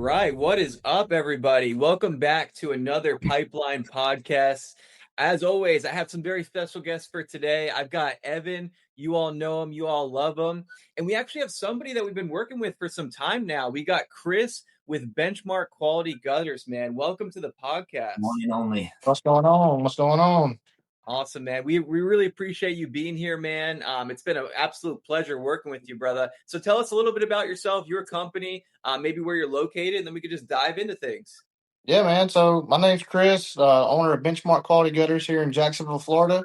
right. What is up, everybody? Welcome back to another Pipeline podcast. As always, I have some very special guests for today. I've got Evan. You all know him, you all love him. And we actually have somebody that we've been working with for some time now. We got Chris with Benchmark Quality Gutters, man. Welcome to the One podcast. and only. What's going on? What's going on? Awesome, man. We really appreciate you being here, man. It's been an absolute pleasure working with you, brother. So tell us a little bit about yourself, your company, maybe where you're located, and then we could just dive into things. Yeah, man. So my name's Chris, owner of Benchmark Quality Gutters here in Jacksonville, Florida.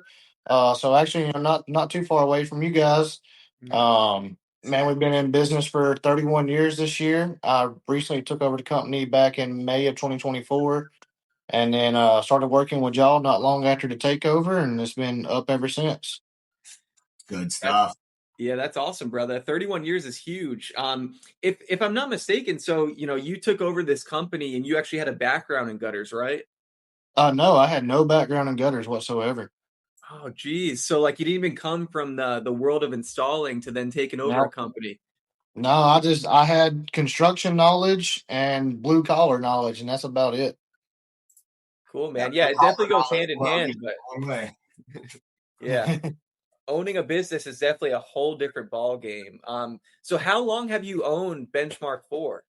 So actually, not too far away from you guys. Man, we've been in business for 31 years this year. I recently took over the company back in May of 2024, and then started working with y'all not long after the takeover, and it's been up ever since. Good stuff. Yeah, that's awesome, brother. 31 years is huge. If I'm not mistaken, so you took over this company and you actually had a background in gutters, right? No, I had no background in gutters whatsoever. Oh, geez. So like you didn't even come from the world of installing to then taking over a Now, company. no, I had construction knowledge and blue collar knowledge, and that's about it. Cool, man. Yeah, it definitely goes hand in hand, but Long way. yeah. Owning a business is definitely a whole different ball game. So how long have you owned Benchmark for?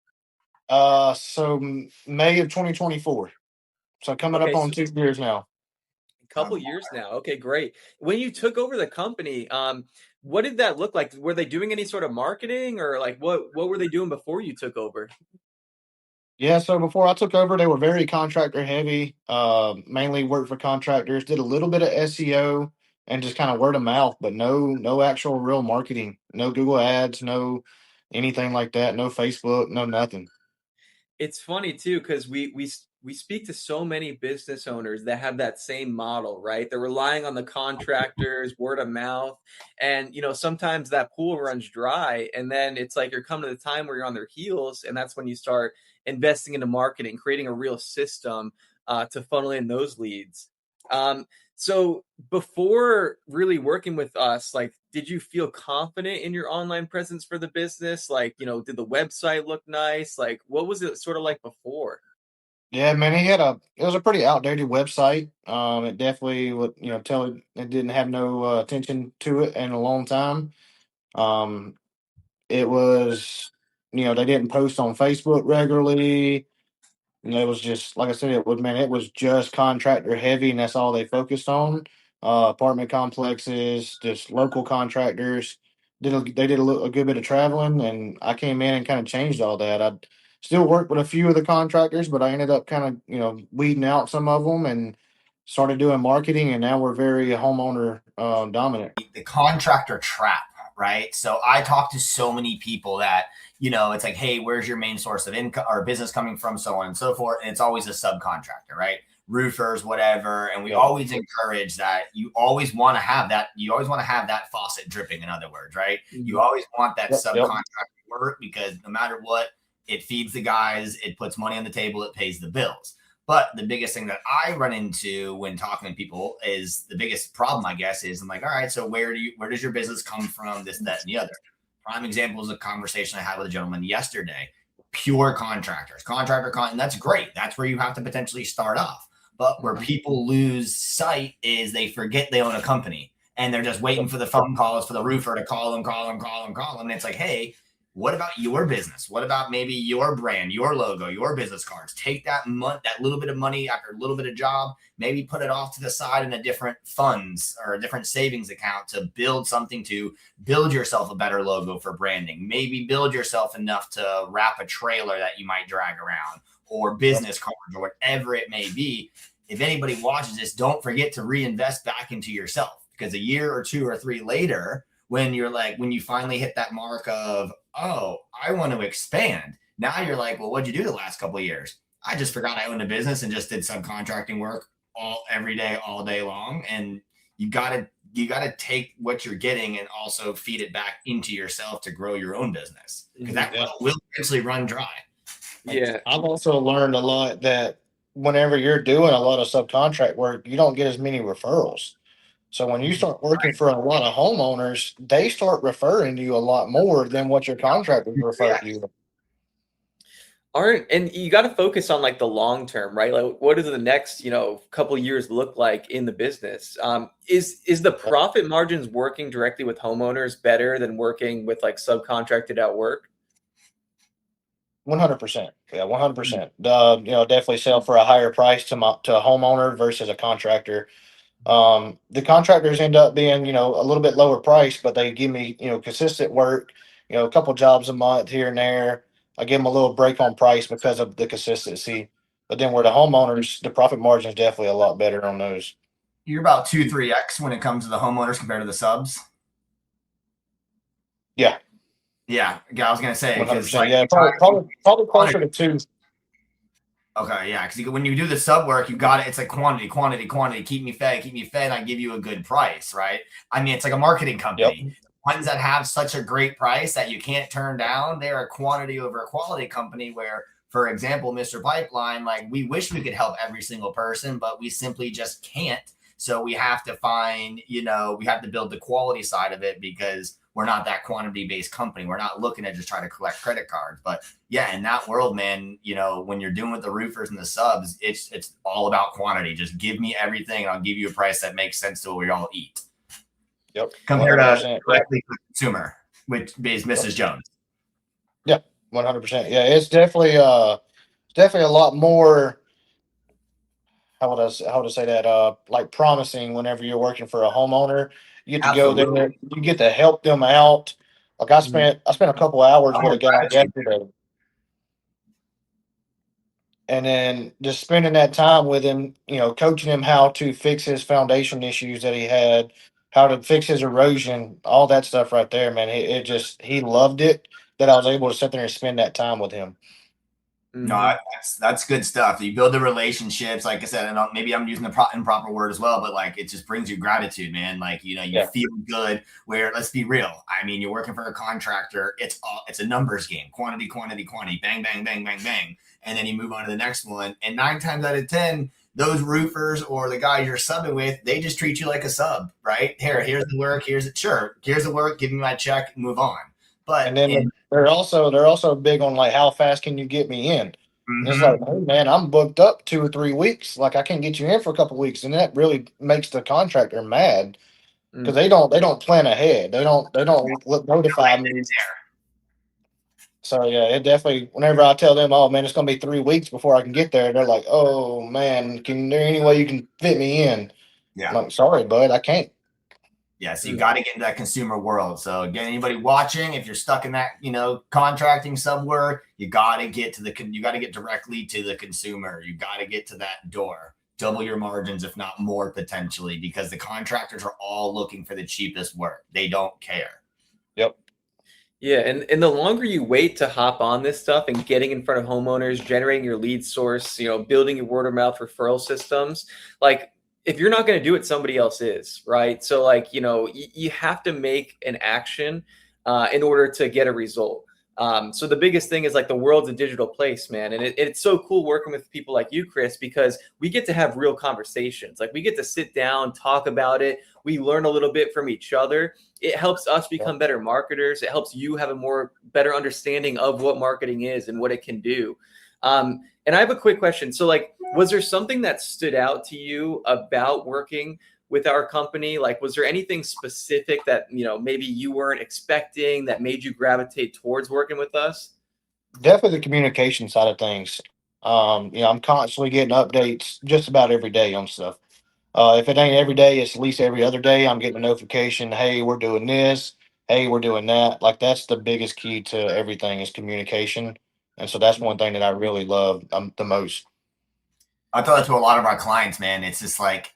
So May of 2024. So coming up Okay, on so 2 years now. a couple years now. Okay, great. When you took over the company, what did that look like? Were they doing any sort of marketing or like what were they doing before you took over? Yeah, so before I took over, they were very contractor heavy. Mainly worked for contractors. Did a little bit of SEO and just kind of word of mouth, but no actual real marketing. No Google ads, no anything like that. No Facebook, no nothing. It's funny too because we speak to so many business owners that have that same model, right? They're relying on the contractors, word of mouth, and sometimes that pool runs dry, and then it's like you're coming to the time where you're on their heels, and that's when you start investing into marketing, creating a real system to funnel in those leads. So before really working with us, like, did you feel confident in your online presence for the business? Like, did the website look nice? Like, what was it sort of like before? Yeah, man, it was a pretty outdated website. It definitely would, tell it didn't have no attention to it in a long time. Um, it was, they didn't post on Facebook regularly. And it was just like I said, it was just contractor heavy, and that's all they focused on. Apartment complexes, just local contractors. They did a good bit of traveling, and I came in and kind of changed all that. I still worked with a few of the contractors, but I ended up kind of weeding out some of them and started doing marketing, and now we're very homeowner dominant. The contractor trap, right? So I talk to so many people that, it's like, hey, where's your main source of income or business coming from, so on and so forth. And it's always a subcontractor, right? Roofers, whatever. And we always encourage that you always want to have that. You always want to have that faucet dripping, in other words, right? You always want that subcontractor work because no matter what, it feeds the guys, it puts money on the table, it pays the bills. But the biggest thing that I run into when talking to people is the biggest problem, I guess, is I'm like, all right, so where does your business come from? This, that, and the other. Prime example is a conversation I had with a gentleman yesterday. Pure contractors, and that's great. That's where you have to potentially start off. But where people lose sight is they forget they own a company and they're just waiting for the phone calls for the roofer to call them. And it's like, hey, what about your business? What about maybe your brand, your logo, your business cards? Take that little bit of money after a little bit of job, maybe put it off to the side in a different funds or a different savings account to build something, to build yourself a better logo for branding. Maybe build yourself enough to wrap a trailer that you might drag around or business cards or whatever it may be. If anybody watches this, don't forget to reinvest back into yourself, because a year or 2 or 3 later, when you finally hit that mark of, oh, I want to expand. Now you're like, well, what'd you do the last couple of years? I just forgot I owned a business and just did subcontracting work every day, all day long. And you gotta take what you're getting and also feed it back into yourself to grow your own business, because that will eventually run dry. Yeah. I've also learned a lot that whenever you're doing a lot of subcontract work, you don't get as many referrals. So when you start working for a lot of homeowners, they start referring to you a lot more than what your contractors refer to you. Aren't and you got to focus on like the long term, right? Like, what do the next couple years look like in the business? Is the profit margins working directly with homeowners better than working with like subcontracted out work? 100%. Yeah, 100%. Definitely sell for a higher price to a homeowner versus a contractor. The contractors end up being, a little bit lower price, but they give me, consistent work, a couple jobs a month here and there. I give them a little break on price because of the consistency. But then where the homeowners, the profit margin is definitely a lot better on those. You're about 2-3x when it comes to the homeowners compared to the subs. Yeah, Yeah, I was gonna say because 100%. like Yeah, probably closer to two. okay, yeah, because when you do the sub work, you got it. It's like quantity, quantity, quantity. Keep me fed, keep me fed. And I give you a good price, right? I mean, it's like a marketing Yep. company. Ones that have such a great price that you can't turn down, they're a quantity over a quality company. Where, for example, Mr. Pipeline, like we wish we could help every single person, but we simply just can't. So we have to find, we have to build the quality side of it because we're not that quantity based company. We're not looking to just try to collect credit cards, but yeah, in that world, man, when you're doing with the roofers and the subs, it's all about quantity. Just give me everything, and I'll give you a price that makes sense to what we all eat. Yep. Compared to 100%. directly to the consumer, which is Mrs. Jones. Yeah, 100%. Yeah, it's definitely a lot more. How to say that? Like promising whenever you're working for a homeowner, you get to go Absolutely. there, you get to help them out. Like I spent a couple hours with Oh, a guy gratitude. yesterday, and then just spending that time with him, coaching him how to fix his foundation issues that he had, how to fix his erosion, all that stuff right there, man. It just he loved it that I was able to sit there and spend that time with him. No, Hmm. that's good stuff. You build the relationships, like I said, and maybe I'm using the improper word as well, but like it just brings you gratitude, man. Like you Yeah. feel good. Where let's be real, I mean, you're working for a contractor. It's a numbers game, quantity, quantity, quantity, bang, bang, bang, bang, bang, and then you move on to the next one. And 9 times out of 10, those roofers or the guy you're subbing with, they just treat you like a sub, right? Here's the work. Here's it. Sure, here's the work. Give me my check. Move on. But And then in they're also big on like how fast can you get me in? And it's like, mhm. hey man, I'm booked up 2 or 3 weeks. Like I can't get you in for a couple weeks, and that really makes the contractor mad because they don't plan ahead. They don't notify me. So yeah, it definitely. Whenever I tell them, oh man, it's gonna be 3 weeks before I can get there, they're like, oh man, can there any way you can fit me in? I'm Yeah. like, sorry, bud, I can't. Yeah, so you Hmm. got to get into that consumer world. So again, anybody watching, if you're stuck in that, contracting somewhere, you got to get directly to the consumer. You got to get to that door. Double your margins, if not more, potentially, because the contractors are all looking for the cheapest work. They don't care. Yep. Yeah, and the longer you wait to hop on this stuff and getting in front of homeowners, generating your lead source, building your word of mouth referral systems, like if you're not going to do it, somebody else is, right? So like, you have to make an action in order to get a result. So the biggest thing is like the world's a digital place, man, and it's so cool working with people like you, Chris, because we get to have real conversations. Like we get to sit down, talk about it. We learn a little bit from each other. It helps us Yep. become better marketers. It helps you have a more better understanding of what marketing is and what it can do. And I have a quick question. So, like, was there something that stood out to you about working with our company? Like, was there anything specific that maybe you weren't expecting that made you gravitate towards working with us? Definitely the communication side of things. I'm constantly getting updates just about every day on stuff. If it ain't every day, it's at least every other day. I'm getting a notification. Hey, we're doing this. Hey, we're doing that. Like that's the biggest key to everything is communication, and so that's one thing that I really love the most. I tell that to a lot of our clients, man. It's just like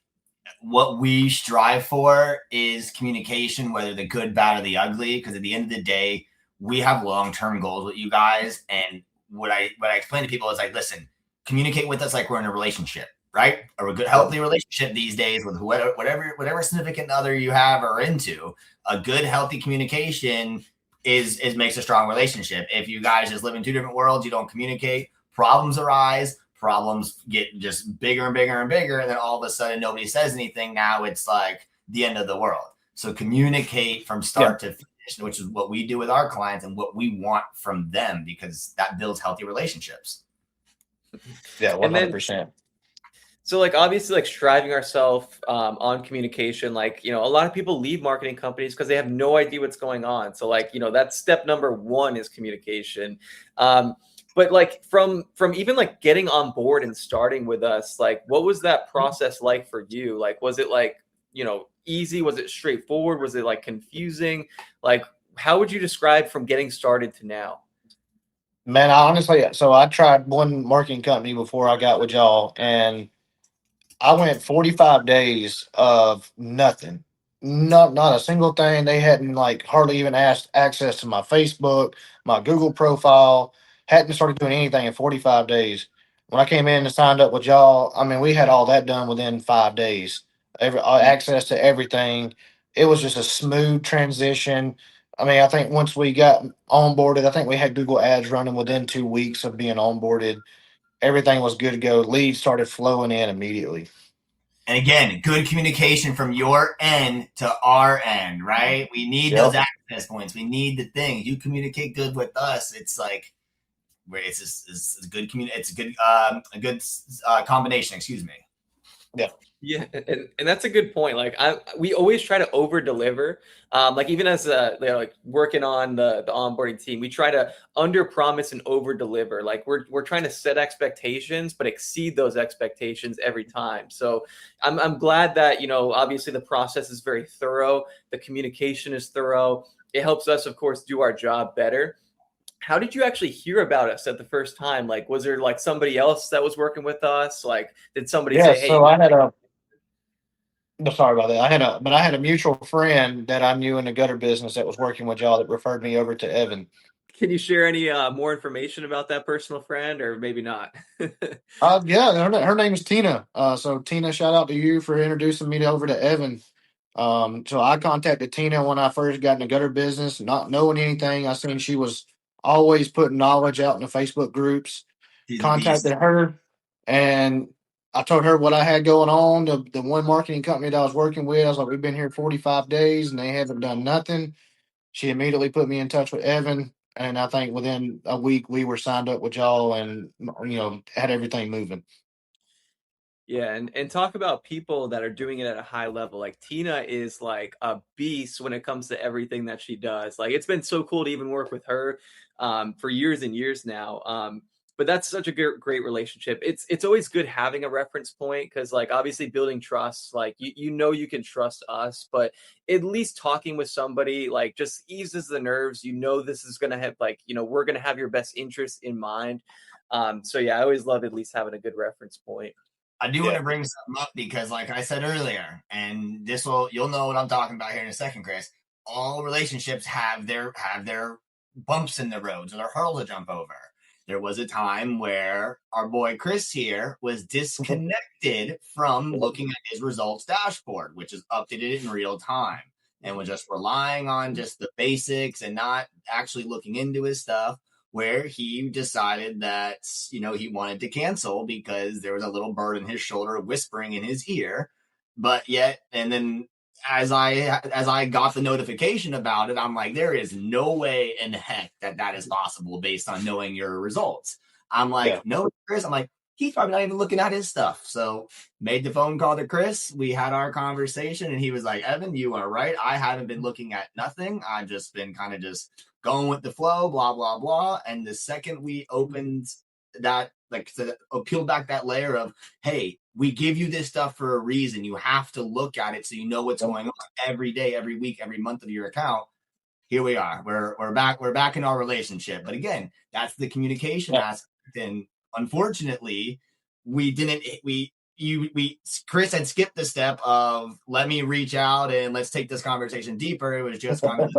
what we strive for is communication, whether the good, bad, or the ugly. Because at the end of the day, we have long term goals with you guys. And what I explain to people is like, listen, communicate with us like we're in a relationship, right? Or a good, Yep. healthy relationship these days with whatever significant other you have or into. A good, healthy communication is makes a strong relationship. If you guys just live in two different worlds, you don't communicate, problems arise, problems get just bigger and bigger and bigger, and then all of a sudden nobody says anything. Now it's like the end of the world. So communicate from Yeah. start to finish. which is what we do with our clients and what we want from them, because that builds healthy relationships. Yeah, one And hundred then percent. so like obviously like striving ourselves on communication, like a lot of people leave marketing companies because they have no idea what's going on. So like that's step number one is communication. um, but like from even like getting on board and starting with us, like what was that process like for you? Like was it like easy? Was it straightforward? Was it like confusing? Like how would you describe from getting started to now? Man, I honestly, so I tried one marketing company before I got with y'all, and I went 45 days of nothing. Not a single thing. They hadn't like hardly even asked access to my Facebook, my Google profile, hadn't started doing anything in 45 days. When I came in and signed up with y'all, I mean, we had all that done within 5 days. Access to everything. It was just a smooth transition. I mean, I think once we got onboarded, I think we had Google ads running within 2 weeks of being onboarded. Everything was good to go. Leads started flowing in immediately. And again, good communication from your end to our end, right? We need those Yep. access points. We need the thing. You communicate good with us. It's like it's a good it's a good combination. Excuse me. Yeah. Yeah, and that's a good point. Like we always try to over deliver. Like even as like working on the onboarding team, we try to under promise and over deliver. Like we're trying to set expectations, but exceed those expectations every time. So I'm glad that obviously the process is very thorough. The communication is thorough. It helps us, of course, do our job better. How did you actually hear about us at the first time? Like, was there like somebody else that was working with us? Like, did somebody Yeah. say, "Hey"? So I had a no, sorry about that. I had a mutual friend that I knew in the gutter business that was working with y'all that referred me over to Evan. Can you share any more information about that personal friend, or maybe not? Yeah, her name is Tina. So Tina, shout out to you for introducing me over to Evan. So I contacted Tina when I first got in the gutter business, not knowing anything. I seen she was always putting knowledge out in the Facebook groups. He's a beast. Contacted her, and I told her what I had going on. The one marketing company that I was working with, I was like, we've been here 45 days and they haven't done nothing. She immediately put me in touch with Evan, and I think within a week we were signed up with y'all and had everything moving. Yeah, and talk about people that are doing it at a high level. Like Tina is like a beast when it comes to everything that she does. Like it's been so cool to even work with her for years and years now. But that's such a great relationship. It's always good having a reference point because like obviously building trust, like you can trust us, but at least talking with somebody like just eases the nerves. This is gonna have like we're gonna have your best interest in mind. So yeah, I always love at least having a good reference point. I do want Yeah. to bring something up because, like I said earlier, and you'll know what I'm talking about here in a second, Chris. All relationships have their bumps in the roads or their hurdle to jump over. There was a time where our boy Chris here was disconnected from looking at his results dashboard, which is updated in real time, and was just relying on just the basics and not actually looking into his stuff, where he decided that he wanted to cancel because there was a little bird in his shoulder whispering in his ear. But yet, and then as I got the notification about it, I'm like, there is no way in heck that is possible based on knowing your results. I'm like, Yeah. no, Chris. I'm like, he's probably not even looking at his stuff. So made the phone call to Chris. We had our conversation, and he was like, Evan, you are right. I haven't been looking at nothing. I've just been kind of just going with the flow, blah, blah, blah. And the second we opened that, like, peeled back that layer of, hey, we give you this stuff for a reason. You have to look at it so you know what's going on every day, every week, every month of your account. Here we are. We're back. We're back in our relationship. But again, that's the communication Yeah. aspect. And unfortunately, we didn't. We Chris had skipped the step of let me reach out and let's take this conversation deeper. It was just kind of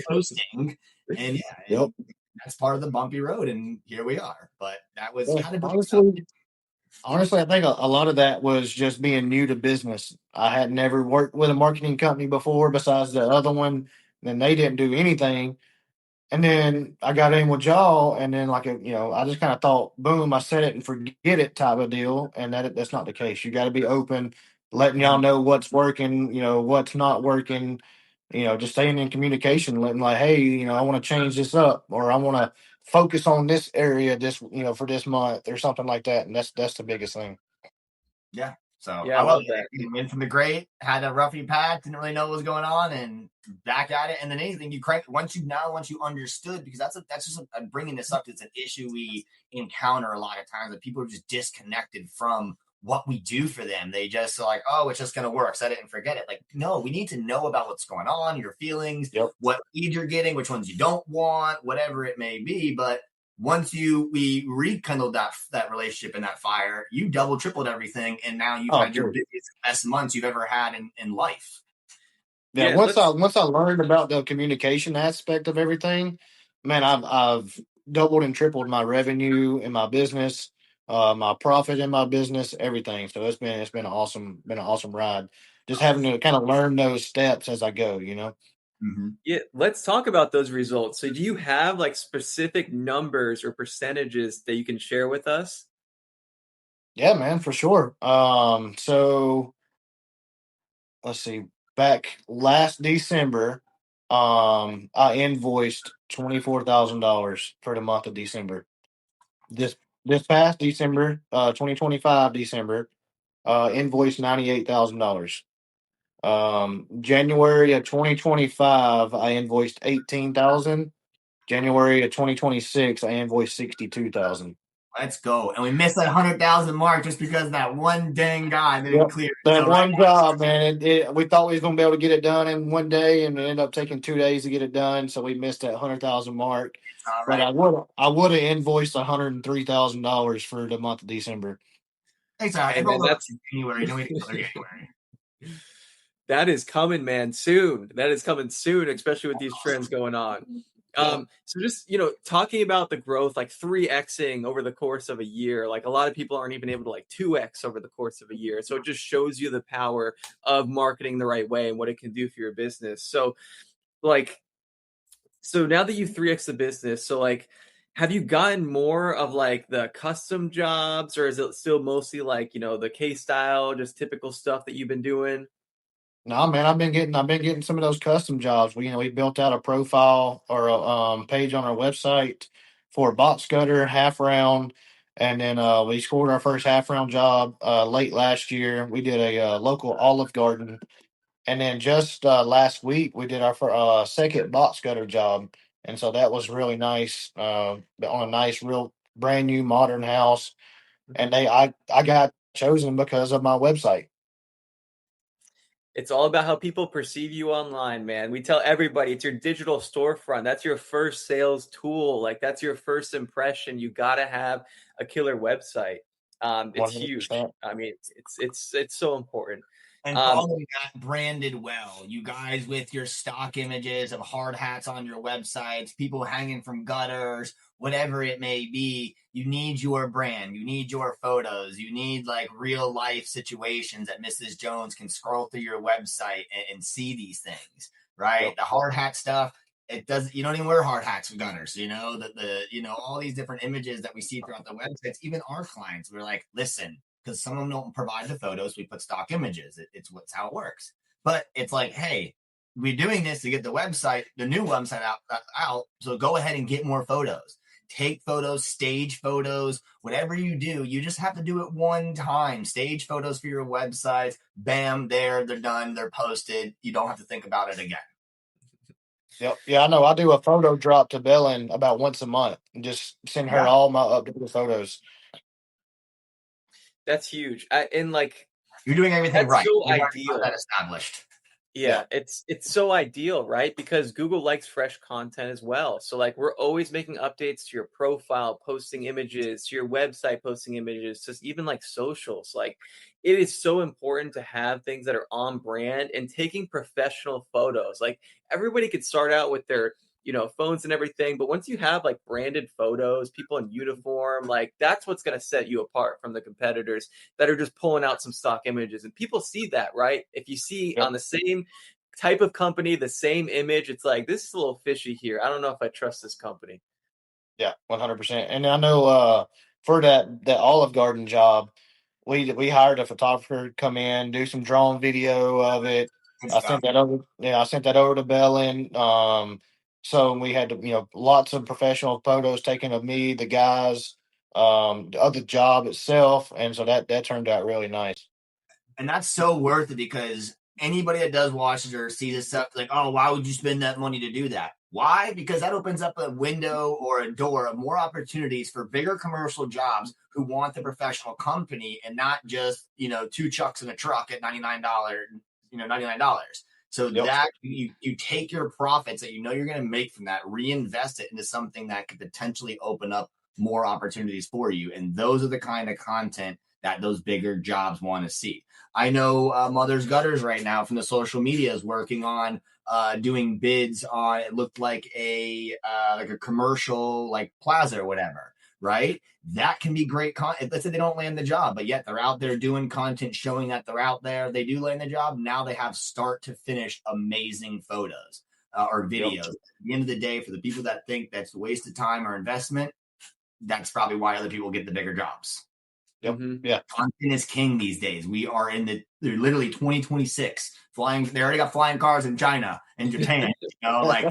coasting, and yeah, Yep. and that's part of the bumpy road. And here we are. But that was Yeah. kind of Honestly, I think a lot of that was just being new to business. I had never worked with a marketing company before besides the other one, and they didn't do anything. And then I got in with y'all, and then I just kind of thought, boom, I set it and forget it type of deal, and that's not the case. You got to be open, letting y'all know what's working, what's not working. just staying in communication, letting like, hey, I want to change this up, or I want to focus on this area this, for this month or something like that. And that's the biggest thing. Yeah. So Yeah, I I love love that. it. You went from the great, had a roughy patch, didn't really know what was going on, and back at it. And then anything you crank once you understood, because that's just bringing this up. It's an issue we encounter a lot of times that people are just disconnected from what we do for them. They just are like, oh, it's just going to work. Set it and forget it. Like, no, we need to know about what's going on, your feelings, Yep. what leads you're getting, which ones you don't want, whatever it may be. But once we rekindled that relationship and that fire, you double tripled everything, and now you've Oh, had your sure. biggest best months you've ever had in life. Yeah, Yeah, once I let's once I learned about the communication aspect of everything, man, I've doubled and tripled my revenue in my business, my profit in my business, everything. So it's been an awesome ride. Just having to kind of learn those steps as I go. Mm-hmm. yeah, let's talk about those results. So do you have like specific numbers or percentages that you can share with us? Yeah, man, for sure. So let's see. Back last December, I invoiced $24,000 for the month of December. This past December, 2025 December, invoiced $98,000. January of 2025, I invoiced 18,000. January of 2026, I invoiced 62,000. Let's go. And we missed that 100,000 mark just because that one dang guy didn't Yep. clear. That So right one job, man. We thought we was gonna be able to get it done in one day, and it ended up taking 2 days to get it done. So we missed that 100,000 mark. now, But right. I would have invoiced $103,000 for the month of December. Thanks, it Hey man, rolled up to January. No, we didn't go January. that is coming, man, soon. That is coming soon, especially with these trends going on. So just, talking about the growth, like 3xing over the course of a year, like a lot of people aren't even able to like 2x over the course of a year. So it just shows you the power of marketing the right way and what it can do for your business. So like, so now that you've 3x the business, so like, have you gotten more of like the custom jobs, or is it still mostly like, the case style, just typical stuff that you've been doing? No, man, I've been getting some of those custom jobs. We built out a profile or a page on our website for a box cutter, half round, and then we scored our first half round job late last year. We did a local Olive Garden, and then just last week we did our second box cutter job, and so that was really nice on a nice, real brand new modern house. And I got chosen because of my website. It's all about how people perceive you online, man. We tell everybody it's your digital storefront. That's your first sales tool. Like that's your first impression. You got to have a killer website. It's One hundred huge. percent. I mean, it's so important. And Um, following that branded well, you guys with your stock images of hard hats on your websites, people hanging from gutters, whatever it may be, you need your brand, you need your photos, you need like real life situations that Mrs. Jones can scroll through your website and see these things, right? Yep. The hard hat stuff, it does you don't even wear hard hats with gunners, the all these different images that we see throughout the websites, even our clients, we're like, listen, because some of them don't provide the photos. We put stock images. It's what's how it works. But it's like, hey, we're doing this to get the new website out. So go ahead and get more photos. Take photos, stage photos, whatever you do, you just have to do it one time. Stage photos for your websites. Bam, they're done. They're posted. You don't have to think about it again. Yep. Yeah, I know. I do a photo drop to Belen about once a month and just send her Yeah, all my updated photos. that's huge. And like you're doing everything that's right. so You've already got ideal. that established. Yeah. Yeah, it's so ideal, right? Because Google likes fresh content as well. So like we're always making updates to your profile, posting images, to your website, posting images, just even like socials. Like it is so important to have things that are on brand and taking professional photos. Like everybody could start out with their phones and everything, but once you have like branded photos, people in uniform, like that's what's going to set you apart from the competitors that are just pulling out some stock images. And people see that, right? If you see Yep. on the same type of company, the same image, it's like this is a little fishy here. I don't know if I trust this company. Yeah. 100%. And I know for that Olive Garden job, we hired a photographer to come in, do some drone video of it. Good I stuff. sent that over. Yeah, I sent that over to Bellin. So we had lots of professional photos taken of me, the guys, of the job itself, and so that turned out really nice. And that's so worth it because anybody that does watches or sees this stuff, like, oh, why would you spend that money to do that? Why? Because that opens up a window or a door of more opportunities for bigger commercial jobs who want the professional company and not just, two chucks in a truck at $99, $99. So Yep. that you take your profits that you're going to make from that, reinvest it into something that could potentially open up more opportunities for you. And those are the kind of content that those bigger jobs want to see. I know Mother's Gutters right now from the social media is working on doing bids on, it looked like a commercial like plaza or whatever, right? That can be great content. Let's say they don't land the job, but yet they're out there doing content showing that they're out there. They do land the job. Now they have start to finish amazing photos or videos. Yep. At the end of the day, for the people that think that's a waste of time or investment, that's probably why other people get the bigger jobs. Yep. Mm-hmm. Yeah. Content is king these days. We are they're literally 2026 flying. They already got flying cars in China and Japan, like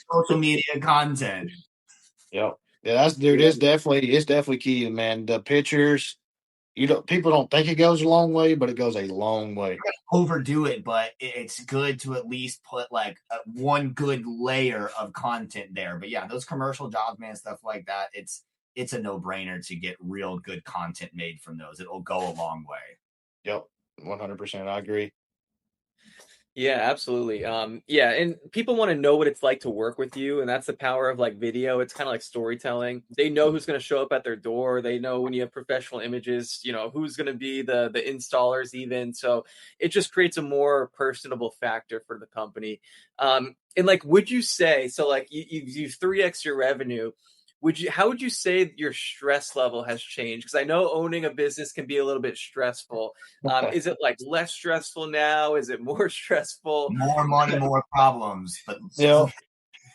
social media content. Yep. Yeah, that's dude. Yeah. It's definitely key, man. The pictures, people don't think it goes a long way, but it goes a long way. Overdo it, but it's good to at least put like one good layer of content there. But yeah, those commercial jobs, man, stuff like that, it's a no-brainer to get real good content made from those. It'll go a long way. Yep. 100%. I agree. Yeah, absolutely. Yeah, and people want to know what it's like to work with you, and that's the power of like video. It's kind of like storytelling. They know who's going to show up at their door. They know when you have professional images, who's going to be the installers even. So it just creates a more personable factor for the company. And like, would you say so? Like, you 3x your revenue. How would you say your stress level has changed? Because I know owning a business can be a little bit stressful. Is it like less stressful now? Is it more stressful? More money, more problems. But Yep.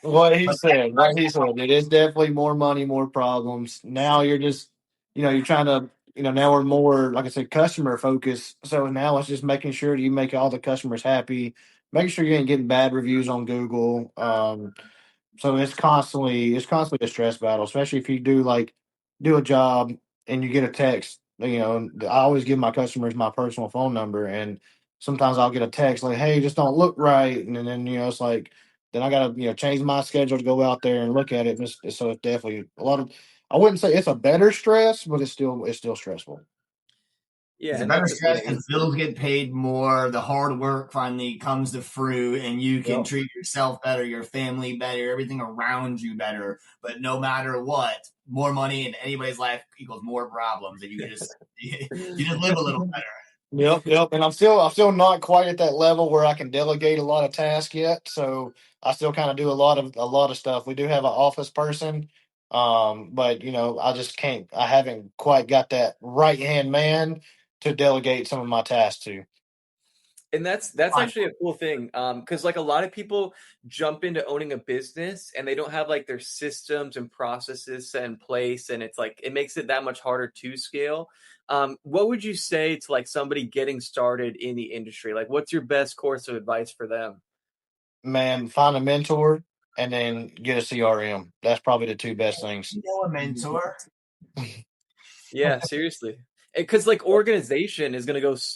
What he but said, what he said. It is definitely more money, more problems. Now you're just, you're trying to, now we're more, like I said, customer focused. So now it's just making sure that you make all the customers happy, making sure you ain't getting bad reviews on Google. So it's constantly a stress battle, especially if you do a job and you get a text. I always give my customers my personal phone number, and sometimes I'll get a text like, "Hey, just don't look right," and then it's like, then I gotta change my schedule to go out there and look at it. So it's definitely a lot of. I wouldn't say it's a better stress, but it's still stressful. it's Yeah, a and better that's the stress thing. because bills get paid more. The hard work finally comes to fruit, and you can Yep. treat yourself better, your family better, everything around you better. But no matter what, more money in anybody's life equals more problems, and you just you just live a little better. Yep, yep. And I'm still not quite at that level where I can delegate a lot of tasks yet. So I still kind of do a lot of stuff. We do have an office person, but I just can't. I haven't quite got that right hand man to delegate some of my tasks to. And that's Fine. actually a cool thing, because like a lot of people jump into owning a business and they don't have like their systems and processes set in place, and it's like it makes it that much harder to scale. What would you say to like somebody getting started in the industry? Like, what's your best course of advice for them? Man, find a mentor and then get a CRM. That's probably the two best things. A mentor. Yeah, seriously. Because like organization is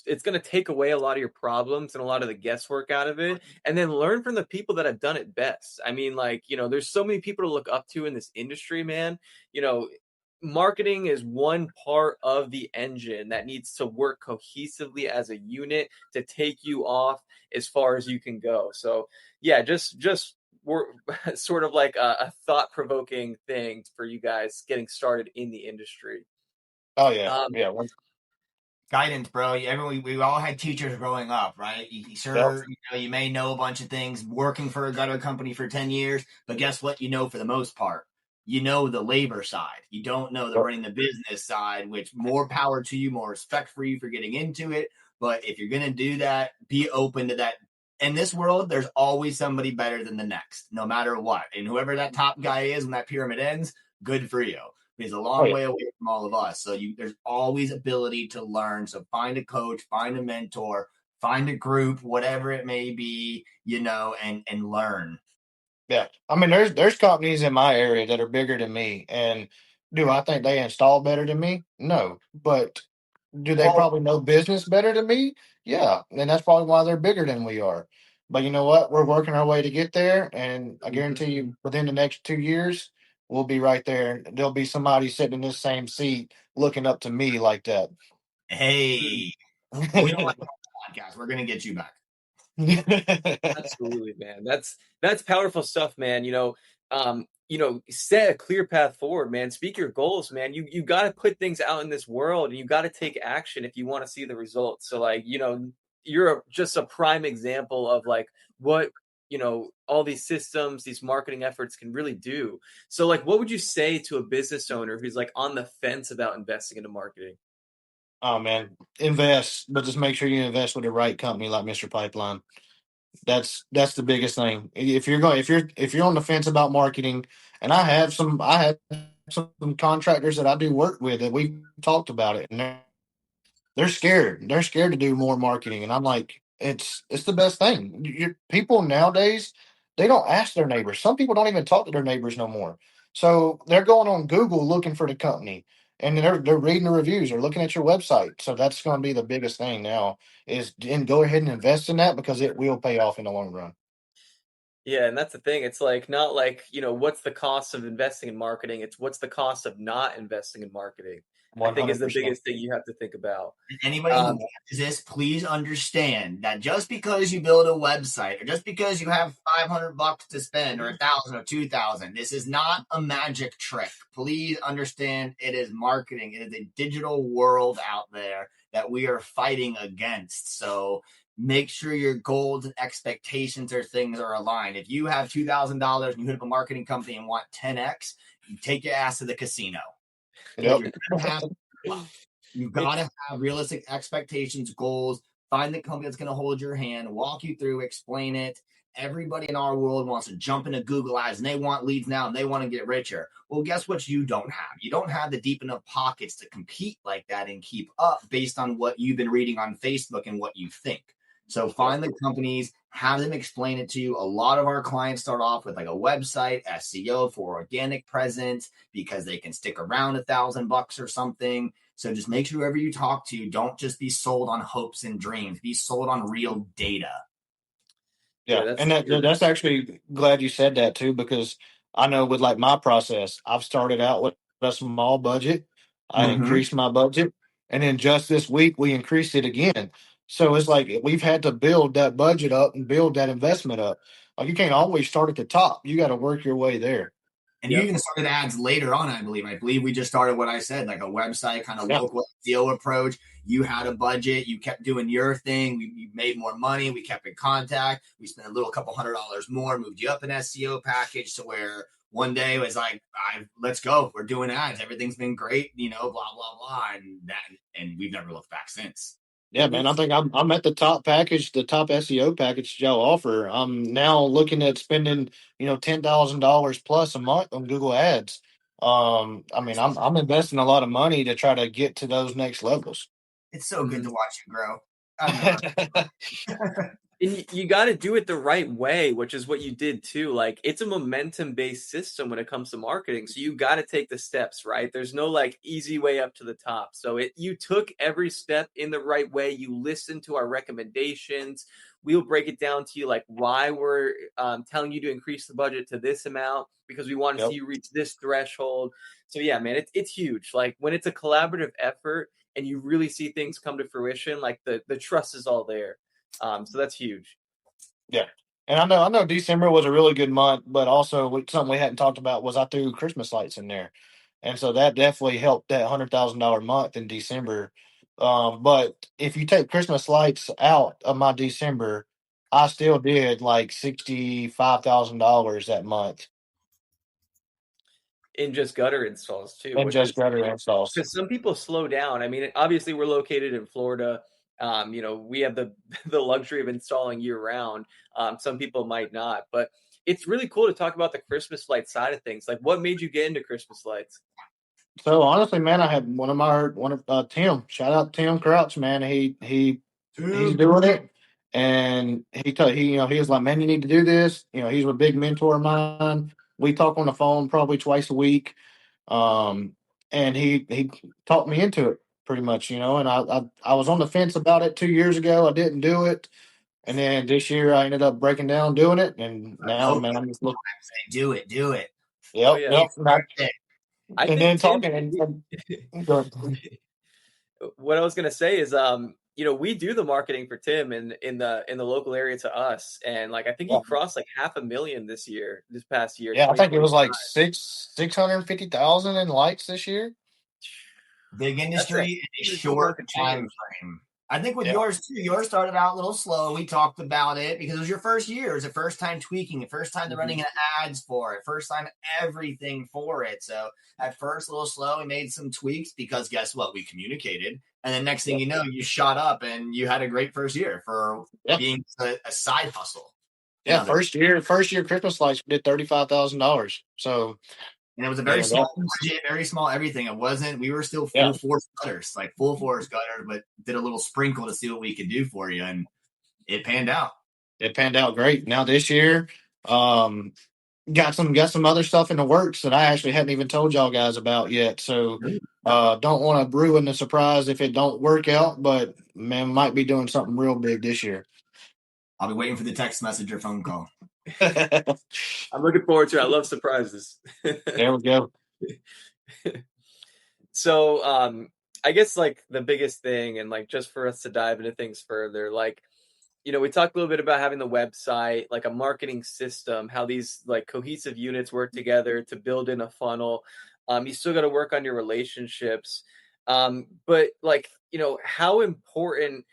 it's gonna take away a lot of your problems and a lot of the guesswork out of it, and then learn from the people that have done it best. I mean, like, there's so many people to look up to in this industry, man. You know, Marketing is one part of the engine that needs to work cohesively as a unit to take you off as far as you can go. So yeah, just we're sort of like a thought-provoking thing for you guys getting started in the industry. Oh yeah, Um, yeah. Guidance, bro. We all had teachers growing up, right? Yep. You may know a bunch of things working for a gutter company for 10 years, but guess what? For the most part, you know the labor side. You don't know the Yep. running the business side, which more power to you, more respect for you for getting into it. But if you're going to do that, be open to that. In this world, there's always somebody better than the next, no matter what. And whoever that top guy is when that pyramid ends, good for you. He's a Oh long yeah. way away from all of us. So there's always ability to learn. So find a coach, find a mentor, find a group, whatever it may be, and learn. Yeah, I mean, there's companies in my area that are bigger than me, and do I think they install better than me? No, but do they Well, probably know business better than me? Yeah, and that's probably why they're bigger than we are. But you know what? We're working our way to get there, and I guarantee you, within the next 2 years, we'll be right there. There'll be somebody sitting in this same seat looking up to me like that. hey, we don't like podcasts. We're gonna get you back. Absolutely, man. That's powerful stuff, man. Set a clear path forward, man. Speak your goals, man. You got to put things out in this world, and you got to take action if you want to see the results. So, like, you're just a prime example of like what all these systems, these marketing efforts can really do. So, like, what would you say to a business owner who's like on the fence about investing into marketing? Oh man, invest, but just make sure you invest with the right company like Mr. Pipeline. That's the biggest thing. If you're on the fence about marketing, and I have some contractors that I do work with that we talked about it, and they're scared. They're scared to do more marketing, and I'm like, it's the best thing. People nowadays, they don't ask their neighbors. Some people don't even talk to their neighbors no more. So they're going on Google looking for the company, and they're reading the reviews or looking at your website. So that's going to be the biggest thing now is and go ahead and invest in that because it will pay off in the long run. Yeah, and that's the thing. It's like not like, what's the cost of investing in marketing? It's what's the cost of not investing in marketing, I One think is hundred the percent. biggest thing you have to think about. Anybody who Um, watches this, please understand that just because you build a website or just because you have $500 to spend or 1,000 or 2,000, this is not a magic trick. Please understand it is marketing. It is a digital world out there that we are fighting against. So make sure your goals and expectations or things are aligned. If you have $2,000 and you hit up a marketing company and want 10x, you take your ass to the casino. Okay, Yep. you're gonna have You've got it's to have realistic expectations, goals, find the company that's going to hold your hand, walk you through, explain it. Everybody in our world wants to jump into Google Ads and they want leads now and they want to get richer. Well, guess what? You don't have. You don't have the deep enough pockets to compete like that and keep up based on what you've been reading on Facebook and what you think. So Yep. find the companies, have them explain it to you. A lot of our clients start off with like a website, SEO for organic presence because they can stick around $1,000 or something. So just make sure whoever you talk to, don't just be sold on hopes and dreams. Be sold on real data. Yeah, Yeah, that's and true. that's actually glad you said that too because I know with like my process, I've started out with a small budget. I Mm-hmm. increased my budget, and then just this week we increased it again. So it's like we've had to build that budget up and build that investment up. Like you can't always start at the top. You got to work your way there. And you Yep. even started ads later on, I believe. I believe we just started what I said, like a website kind of Yeah. local SEO approach. You had a budget, you kept doing your thing. We made more money, we kept in contact. We spent a little couple $100 more, moved you up an SEO package to where one day it was like, let's go. We're doing ads. Everything's been great, blah, blah, blah. And we've never looked back since. Yeah, man. I think I'm at the top package, the top SEO package y'all offer. I'm now looking at spending, $10,000 plus a month on Google Ads. I mean, I'm investing a lot of money to try to get to those next levels. It's so good Mhm. to watch you grow. I've never. And you got to do it the right way, which is what you did too. Like it's a momentum based system when it comes to marketing. So you got to take the steps, right? There's no like easy way up to the top. So you took every step in the right way. You listened to our recommendations. We'll break it down to you like why we're telling you to increase the budget to this amount because we want to see Yep. you reach this threshold. So yeah, man, it's huge. Like when it's a collaborative effort and you really see things come to fruition, like the trust is all there. So that's huge. Yeah. And I know December was a really good month, but also something we hadn't talked about was I threw Christmas lights in there. And so that definitely helped that $100,000 month in December. But if you take Christmas lights out of my December, I still did like $65,000 that month In just gutter installs too, in which just is gutter installs. because some people slow down. I mean, obviously we're located in Florida. We have the the luxury of installing year round. Some people might not, but it's really cool to talk about the Christmas light side of things. Like, what made you get into Christmas lights? So honestly, man, I had one of Tim. Shout out Tim Crouch, man. He he's doing it, and he was like, man, you need to do this. He's a big mentor of mine. We talk on the phone probably twice a week, um, and he talked me into it pretty much. And I was on the fence about it 2 years ago. I didn't do it, and then this year I ended up breaking down doing it, and now, Hope man, I'm just looking. say, do it, do it. Oh Yep, yeah. yep. I And think then Tim, talking what I was gonna say is, we do the marketing for Tim in the local area to us, and like I think he yeah, crossed like 500,000 this past year, yeah, I think it was 2025. like 650,000 in likes this year. Big That's a industry in a huge short chunk of time change. frame. I think with Yeah, yours too, yours started out a little slow. We talked about it because it was your first year. It was the first time tweaking, the first time they're running Mhm. ads for it, first time everything for it. So at first, a little slow. We made some tweaks because guess what? We communicated. And then next thing yeah, you know, you shot up and you had a great first year for yeah. being a side hustle. Yeah, Another, first year Christmas lights did $35,000. So and it was a very yeah, small budget, very small everything. It wasn't, we were still yeah, full force gutters, like full force gutters, but did a little sprinkle to see what we could do for you. And it panned out. it panned out great. Now this year, um, got some other stuff in the works that I actually hadn't even told y'all guys about yet. So don't want to ruin the surprise if it don't work out, but man, might be doing something real big this year. I'll be waiting for the text message or phone call. There I'm looking forward to it. I love surprises. we go. So, I guess like the biggest thing, and like just for us to dive into things further, like, we talked a little bit about having the website, like a marketing system, how these like cohesive units work together to build in a funnel. You still got to work on your relationships. But like, how important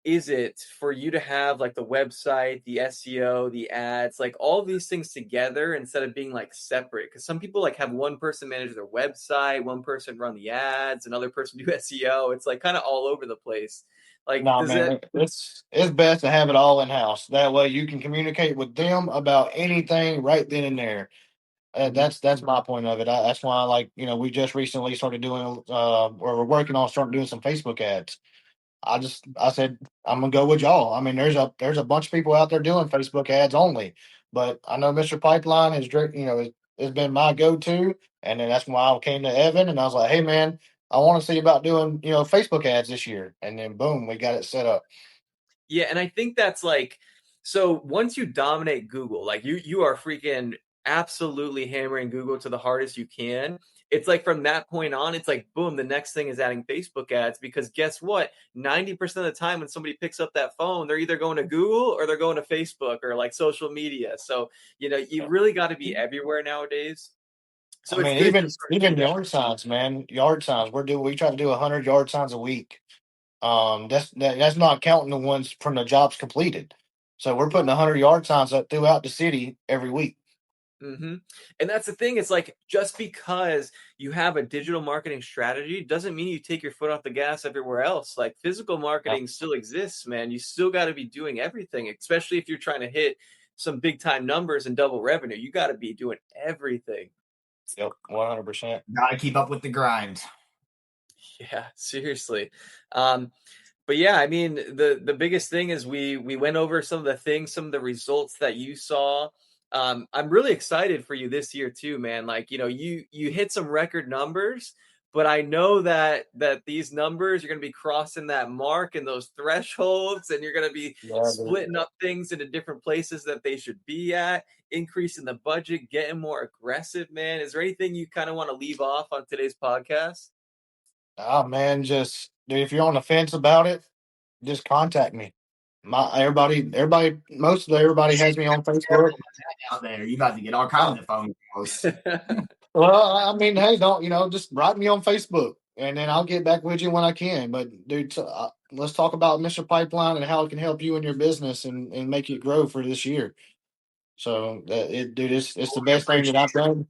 is it for you to have like the website, the SEO, the ads, like all these things together instead of being like separate? Because some people like have one person manage their website, one person run the ads, another person do SEO. It's like kind of all over the place. Like, Nah, does it? man, it's best to have it all in house. That way you can communicate with them about anything right then and there. That's my point of it. That's why, like, we just recently started doing, or we're working on starting doing some Facebook ads. I said I'm gonna go with y'all. I mean, there's a bunch of people out there doing Facebook ads only, but I know Mr. Pipeline has been my go-to, and then that's why I came to Evan and I was like, hey man, I want to see about doing Facebook ads this year, and then boom, we got it set up. Yeah, and I think that's like, so once you dominate Google, like you are freaking absolutely hammering Google to the hardest you can. It's like from that point on, it's like boom, the next thing is adding Facebook ads, because guess what? 90% of the time when somebody picks up that phone, they're either going to Google or they're going to Facebook or like social media. So, you really got to be everywhere nowadays. I So it's mean, good to even sort of do even that. yard signs, man, yard signs. We try to do 100 yard signs a week. That's not counting the ones from the jobs completed. So we're putting 100 yard signs up throughout the city every week. And that's the thing. It's like just because you have a digital marketing strategy doesn't mean you take your foot off the gas everywhere else. Like physical Yeah. marketing still exists, man. You still got to be doing everything, especially if you're trying to hit some big time numbers and double revenue. You got to be doing everything. Yep, 100%. Gotta keep up with the grind. Yeah, seriously. Um, but yeah, I mean, the biggest thing is we went over some of the things, some of the results that you saw. I'm really excited for you this year too, man. Like, you hit some record numbers, but I know that these numbers, you're gonna be crossing that mark and those thresholds, and you're gonna be Yeah, dude. splitting up things into different places that they should be at, increasing the budget, getting more aggressive, man. Is there anything you kind of want to leave off on today's podcast? Ah, man, just dude, if you're on the fence about it, just contact me. Most of everybody has me on Facebook. Out there, you about to get all Uh, kinds of phone calls. well, I mean, hey, don't just write me on Facebook, and then I'll get back with you when I can. But dude, let's talk about Mr. Pipeline and how it can help you in your business and make it grow for this year. So, dude, it's the We best thing that appreciate I've done.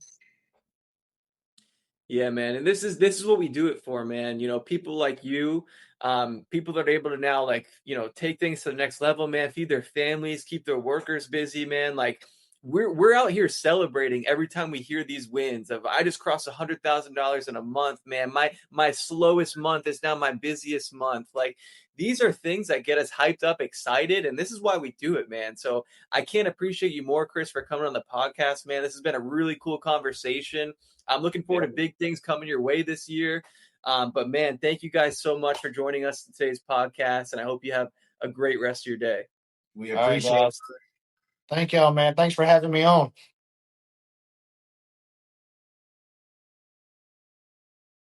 Yeah, man. And this is what we do it for, man. People like you, people that are able to now like, take things to the next level, man, feed their families, keep their workers busy, man. Like we're out here celebrating every time we hear these wins of I just crossed $100,000 in a month, man. My slowest month is now my busiest month. Like these are things that get us hyped up, excited, and this is why we do it, man. So I can't appreciate you more, Chris, for coming on the podcast, man. This has been a really cool conversation. I'm looking forward to big things coming your way this year. But man, thank you guys so much for joining us in today's podcast, and I hope you have a great rest of your day. We appreciate it. Thank y'all, man. Thanks for having me on.